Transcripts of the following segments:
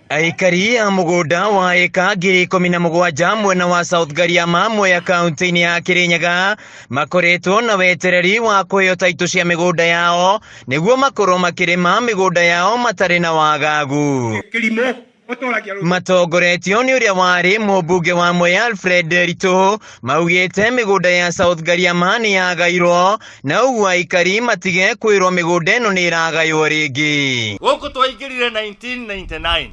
Aikari a mugunda wa eka 17,000 mwena wa South Gariama Mwea kaunti-ini ya Kirinyaga makoretwo na wetereri wa kuheo taito cia migunda yao niguo makorwo makirima migunda yao matari na wagagu. Matongoretio ni uria wari mumbunge wa Mwea Alfred Rito maugite migunda ya South Gariama ni yagairwo na uguo aikari matige kwirwo migunda ino ni iragaywo ringi. Guku twaingirire 1999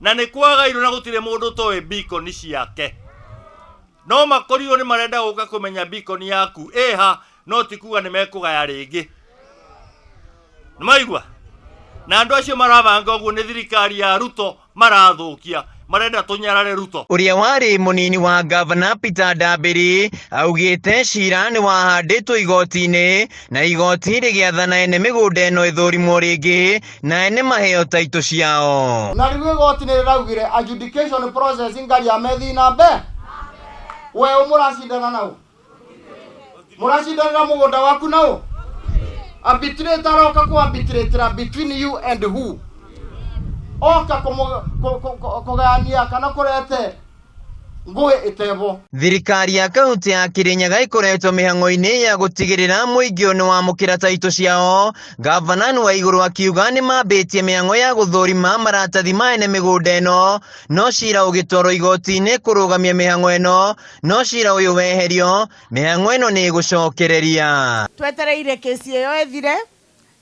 na ni kwagairwo na gutire mundu toe beacon ciake no makorirwo ni marenda guka kumenya beacon yaku eha no tikuga ni mekugaya ringi nimaigwa na andu acio marabanga uguo ni thirikari ya Ruto marathukia marenda tunyarare Ruto. Uria wari munini wa Governor Peter Ndambiri augite cira ni wahanditwo igoti-ini na igoti rigiathana ene migunda ino ithurimwo ringi na ene maheo taito ciao. Na riu igoti ni riraugire adjudication process ngari amethi na mbe we umuracindana nao muracindana mugunda waku nao arbitrator oka ku arbitrator between you and who oka kugania kana kurete ngui itebo. Thirikari ya kaunti ya Kirinyaga ikoretwo mihang'o-ini ya gutigirira muingi ni wamukira taito ciao. Gavana wa iguru akiuga ni mambitie mihang'o ya guthurima maratathi ma ene migunda ino no cira ugitwarwo igoti-ini kurugamia mihang'o ino no cira uyu weherio mihang'o ino ni gucokereria. Twetereire kesi iyo ethire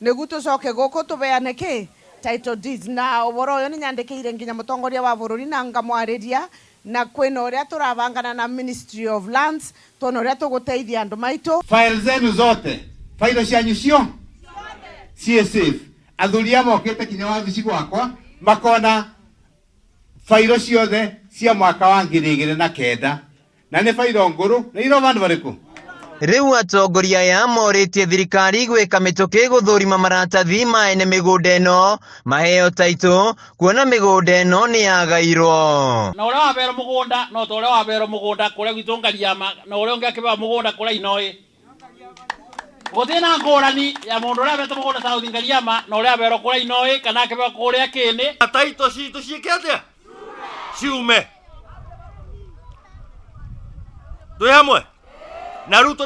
niguo tucoke guku tubeane ki title deeds na uboro uyu ni nyandikire nginya mutongoria wa bururi na ngamwariria na kwina uria turavangana na Ministry of Lands tona uria tuguteithia andu maitu. File zenu zote file cianyu cio CSF athuria mokite kinya wabici gwakwa makona file ciothe cia mwaka wa 2009 na ni file nguru ni iro vandu bariku. Riu atongoria ya moritie thirikari gwika mituki guthurima maratathi ma ene migunda ino maheo taito kuona migunda ino ni yagairwo. Na uria wabera mugunda no to uria wabera mugunda kuria gwitu Ngariama na uria ungi akiba mugunda kuria Inoi gutina ngurani ya mundu uria abete mugunda South Ngariama na uria abera kuria Inoi kana akiba kuria Kini. Taito citu ciike atia ciume twi hamwe na Ruto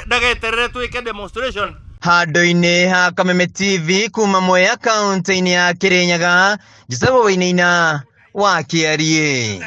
ndageterere twike demonstration. Handu-ini ha Kameme TV kuma Mwea kaunti-ini ya Kirinyaga Joseph Wainaina wa Kiarie.